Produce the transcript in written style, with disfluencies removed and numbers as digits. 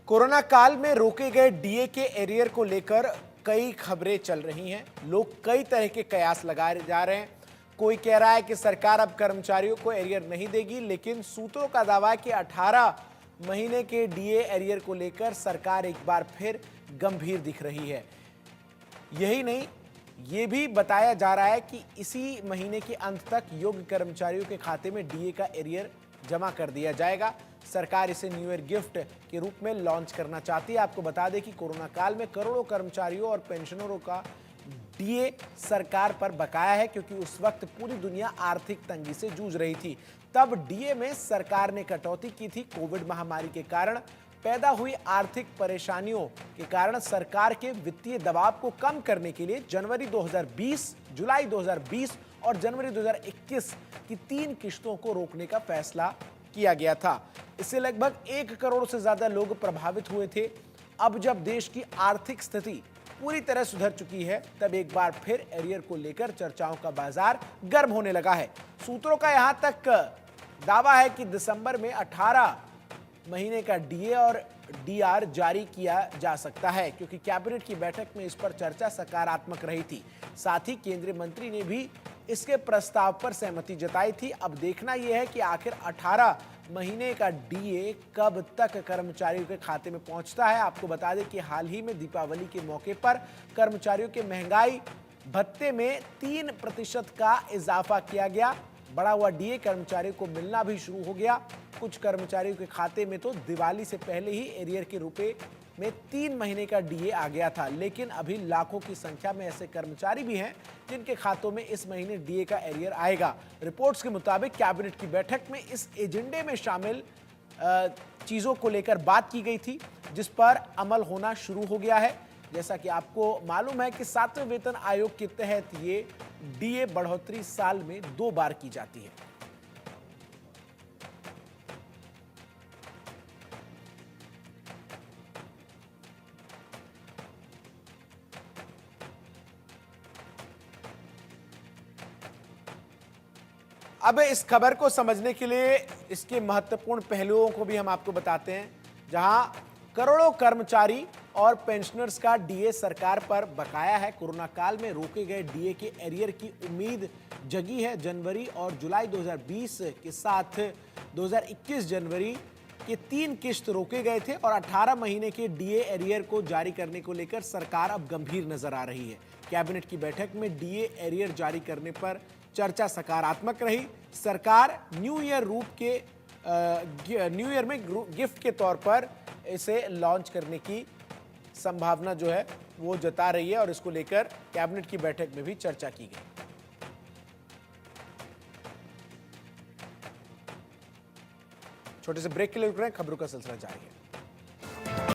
Corona काल में रोके गए डीए के एरियर को लेकर कई खबरें चल रही हैं। लोग कई तरह के कयास लगाए जा रहे हैं। कोई कह रहा है कि सरकार अब कर्मचारियों को एरियर नहीं देगी, लेकिन सूत्रों का दावा है कि 18 महीने के डीए एरियर को लेकर सरकार एक बार फिर गंभीर दिख रही है। यही नहीं, ये भी बताया जा रहा है कि इसी महीने के अंत तक योग्य कर्मचारियों के खाते में डीए का एरियर जमा कर दिया जाएगा। सरकार इसे न्यू ईयर गिफ्ट के रूप में लॉन्च करना चाहती है। आपको बता दें कि कोरोना काल में करोड़ों कर्मचारियों और पेंशनरों का डीए सरकार पर बकाया है, क्योंकि उस वक्त पूरी दुनिया आर्थिक तंगी से जूझ रही थी। तब डीए में सरकार ने कटौती की थी। कोविड महामारी के कारण पैदा हुई आर्थिक परेशानियों के कारण सरकार के वित्तीय दबाव को कम करने के लिए जनवरी 2020, जुलाई 2020 और जनवरी 2021 की 3 किश्तों को रोकने का फैसला किया गया था। इससे लगभग 1 करोड़ से ज्यादा लोग प्रभावित हुए थे। अब जब देश की आर्थिक स्थिति पूरी तरह सुधर चुकी है, तब एक बार फिर एरियर को लेकर चर्चाओं का बाजार गर्म होने लगा है। सूत्रों का यहां तक दावा है कि दिसंबर में 18 महीने का डीए और डीआर जारी किया जा सकता है, क्योंकि कैबिनेट की बैठक में इस पर चर्चा सकारात्मक रही थी। साथ ही केंद्रीय मंत्री ने भी इसके प्रस्ताव पर सहमति जताई थी। अब देखना यह है कि आखिर 18 महीने का डीए कब तक कर्मचारियों के खाते में पहुंचता है। आपको बता दें कि हाल ही में दीपावली के मौके पर कर्मचारियों के महंगाई भत्ते में 3% का इजाफा किया गया। बढ़ा हुआ डीए कर्मचारियों को मिलना भी शुरू हो गया। कुछ कर्मचारियों के खाते में तो दिवाली से पहले ही एरियर के रुपए में 3 महीने का डीए आ गया था, लेकिन अभी लाखों की संख्या में ऐसे कर्मचारी भी हैं जिनके खातों में इस महीने डीए का एरियर आएगा। रिपोर्ट्स के मुताबिक कैबिनेट की बैठक में इस एजेंडे में शामिल चीजों को लेकर बात की गई थी, जिस पर अमल होना शुरू हो गया है। जैसा कि आपको मालूम है कि 7वें वेतन आयोग के तहत ये डीए बढ़ोतरी साल में 2 बार की जाती है। अब इस खबर को समझने के लिए इसके महत्वपूर्ण पहलुओं को भी हम आपको बताते हैं। जहां करोड़ों कर्मचारी और पेंशनर्स का डीए सरकार पर बकाया है। कोरोना काल में रोके गए डीए के एरियर की उम्मीद जगी है। जनवरी और जुलाई 2020 के साथ 2021 जनवरी के 3 किश्त रोके गए थे और 18 महीने के डीए एरियर को जारी करने को लेकर सरकार अब गंभीर नजर आ रही है। कैबिनेट की बैठक में डीए एरियर जारी करने पर चर्चा सकारात्मक रही। सरकार न्यू ईयर में गिफ्ट के तौर पर इसे लॉन्च करने की संभावना जो है वो जता रही है और इसको लेकर कैबिनेट की बैठक में भी चर्चा की गई। छोटे से ब्रेक के लिए रुक रहे हैं, खबरों का सिलसिला जारी है।